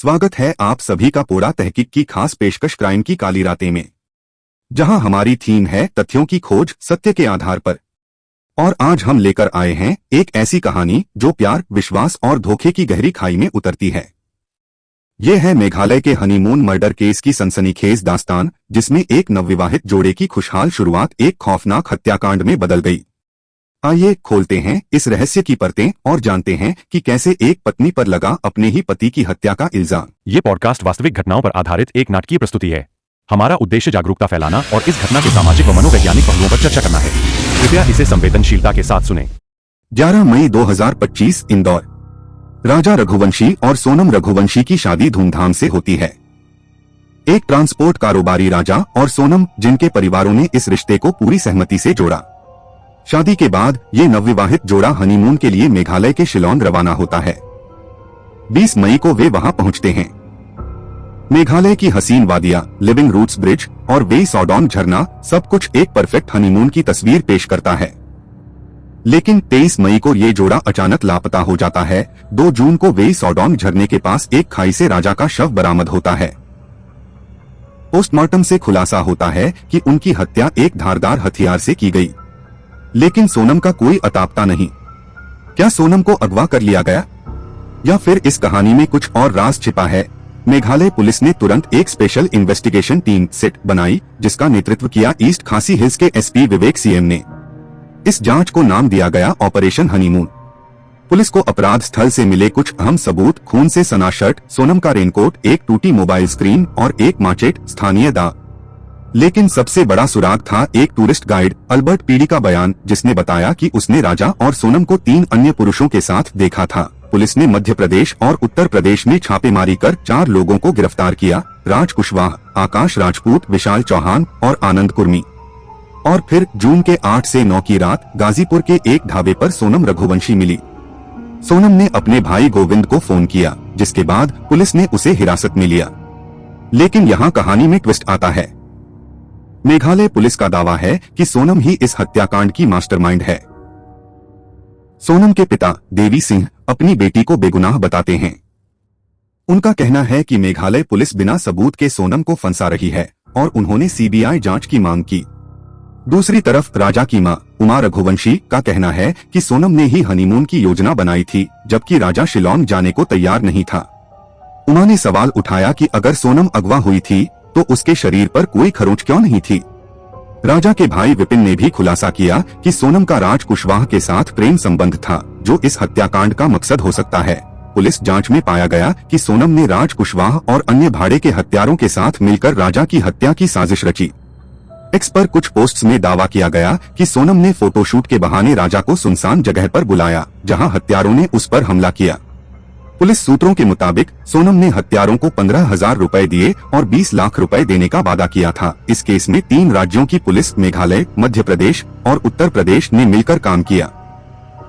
स्वागत है आप सभी का पोड़ा तहकीक की खास पेशकश क्राइम की काली रातें में, जहां हमारी थीम है तथ्यों की खोज सत्य के आधार पर। और आज हम लेकर आए हैं एक ऐसी कहानी जो प्यार, विश्वास और धोखे की गहरी खाई में उतरती है। ये है मेघालय के हनीमून मर्डर केस की सनसनीखेज दास्तान, जिसमें एक नवविवाहित जोड़े की खुशहाल शुरुआत एक खौफनाक हत्याकांड में बदल गई। आइए खोलते हैं इस रहस्य की परतें और जानते हैं कि कैसे एक पत्नी पर लगा अपने ही पति की हत्या का इल्जाम। ये पॉडकास्ट वास्तविक घटनाओं पर आधारित एक नाटकीय प्रस्तुति है। हमारा उद्देश्य जागरूकता फैलाना और इस घटना के सामाजिक व मनोवैज्ञानिक पहलुओं पर चर्चा करना है। कृपया इसे संवेदनशीलता के साथ सुनें। 11 मई 2025 इंदौर। राजा रघुवंशी और सोनम रघुवंशी की शादी धूमधाम से होती है। एक ट्रांसपोर्ट कारोबारी राजा और सोनम, जिनके परिवारों ने इस रिश्ते को पूरी सहमति से जोड़ा। शादी के बाद ये नवविवाहित जोड़ा हनीमून के लिए मेघालय के शिलोंग रवाना होता है। 20 मई को वे वहां पहुंचते हैं। मेघालय की हसीन वादियां, लिविंग रूट्स ब्रिज और वेई सॉडॉन झरना सब कुछ एक परफेक्ट हनीमून की तस्वीर पेश करता है। लेकिन 23 मई को ये जोड़ा अचानक लापता हो जाता है। 2 जून को वेई सॉडॉन झरने के पास एक खाई से राजा का शव बरामद होता है। पोस्टमार्टम से खुलासा होता है कि उनकी हत्या एक धारदार हथियार से की गई। लेकिन सोनम का कोई अतापता नहीं। क्या सोनम को अगवा कर लिया गया, या फिर इस कहानी में कुछ और राज छिपा है? मेघालय पुलिस ने तुरंत एक स्पेशल इन्वेस्टिगेशन टीम सेट बनाई, जिसका नेतृत्व किया ईस्ट खासी हिल्स के एसपी विवेक सीएम ने। इस जांच को नाम दिया गया ऑपरेशन हनीमून। पुलिस को अपराध स्थल से मिले कुछ अहम सबूत, खून से सना शर्ट, सोनम का रेनकोट, एक टूटी मोबाइल स्क्रीन और एक माचेट, स्थानीय दा। लेकिन सबसे बड़ा सुराग था एक टूरिस्ट गाइड अल्बर्ट पीडी का बयान, जिसने बताया कि उसने राजा और सोनम को 3 अन्य पुरुषों के साथ देखा था। पुलिस ने मध्य प्रदेश और उत्तर प्रदेश में छापेमारी कर 4 लोगों को गिरफ्तार किया: राज कुशवाहा, आकाश राजपूत, विशाल चौहान और आनंद कुर्मी। और फिर जून के 8 से 9 की रात गाजीपुर के एक ढाबे पर सोनम रघुवंशी मिली। सोनम ने अपने भाई गोविंद को फोन किया, जिसके बाद पुलिस ने उसे हिरासत में लिया। लेकिन यहाँ कहानी में ट्विस्ट आता है। मेघालय पुलिस का दावा है कि सोनम ही इस हत्याकांड की मास्टरमाइंड है। सोनम के पिता देवी सिंह अपनी बेटी को बेगुनाह बताते हैं। उनका कहना है कि मेघालय पुलिस बिना सबूत के सोनम को फंसा रही है और उन्होंने सीबीआई जांच की मांग की। दूसरी तरफ राजा की मां उमा रघुवंशी का कहना है कि सोनम ने ही हनीमून की योजना बनाई थी, जबकि राजा शिलोंग जाने को तैयार नहीं था। उमा ने सवाल उठाया कि अगर सोनम अगवा हुई थी तो उसके शरीर पर कोई खरोंच क्यों नहीं थी। राजा के भाई विपिन ने भी खुलासा किया कि सोनम का राज कुशवाहा के साथ प्रेम संबंध था, जो इस हत्याकांड का मकसद हो सकता है। पुलिस जांच में पाया गया कि सोनम ने राज कुशवाहा और अन्य भाड़े के हत्यारों के साथ मिलकर राजा की हत्या की साजिश रची। एक्स पर कुछ पोस्ट्स में दावा किया गया कि सोनम ने फोटोशूट के बहाने राजा को सुनसान जगह पर बुलाया, जहां हत्यारों ने उस पर हमला किया। पुलिस सूत्रों के मुताबिक सोनम ने हत्यारों को 15,000 रुपए दिए और 20 लाख रुपए देने का वादा किया था। इस केस में 3 राज्यों की पुलिस, मेघालय, मध्य प्रदेश और उत्तर प्रदेश ने मिलकर काम किया।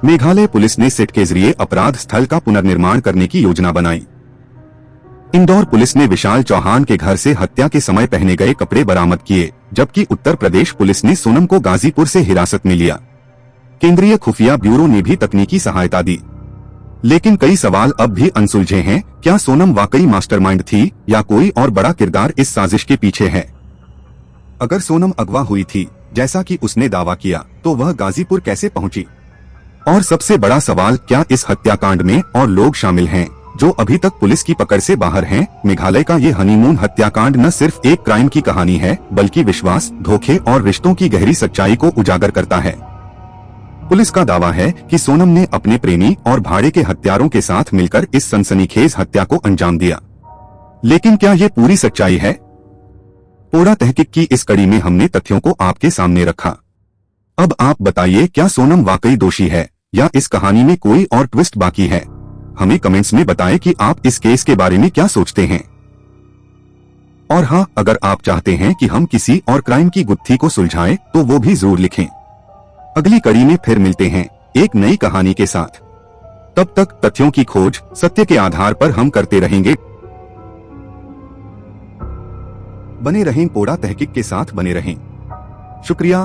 मेघालय पुलिस ने सेट के जरिए अपराध स्थल का पुनर्निर्माण करने की योजना बनाई। इंदौर पुलिस ने विशाल चौहान के घर से हत्या के समय पहने गए कपड़े बरामद किए, जबकि उत्तर प्रदेश पुलिस ने सोनम को गाजीपुर से हिरासत में लिया। केंद्रीय खुफिया ब्यूरो ने भी तकनीकी सहायता दी। लेकिन कई सवाल अब भी अनसुलझे हैं। क्या सोनम वाकई मास्टरमाइंड थी, या कोई और बड़ा किरदार इस साजिश के पीछे है? अगर सोनम अगवा हुई थी, जैसा कि उसने दावा किया, तो वह गाजीपुर कैसे पहुंची? और सबसे बड़ा सवाल, क्या इस हत्याकांड में और लोग शामिल हैं जो अभी तक पुलिस की पकड़ से बाहर हैं? मेघालय का ये हनीमून हत्याकांड न सिर्फ एक क्राइम की कहानी है, बल्कि विश्वास, धोखे और रिश्तों की गहरी सच्चाई को उजागर करता है। पुलिस का दावा है कि सोनम ने अपने प्रेमी और भाड़े के हत्यारों के साथ मिलकर इस सनसनीखेज हत्या को अंजाम दिया। लेकिन क्या ये पूरी सच्चाई है? पोड़ा तहकीक की इस कड़ी में हमने तथ्यों को आपके सामने रखा। अब आप बताइए, क्या सोनम वाकई दोषी है, या इस कहानी में कोई और ट्विस्ट बाकी है? हमें कमेंट्स में बताएं कि आप इस केस के बारे में क्या सोचते हैं। और हाँ, अगर आप चाहते हैं कि हम किसी और क्राइम की गुत्थी को सुलझाएं, तो वो भी जरूर लिखें। अगली कड़ी में फिर मिलते हैं एक नई कहानी के साथ। तब तक तथ्यों की खोज सत्य के आधार पर हम करते रहेंगे। बने रहें, पोड़ा तहकीक के साथ बने रहें। शुक्रिया।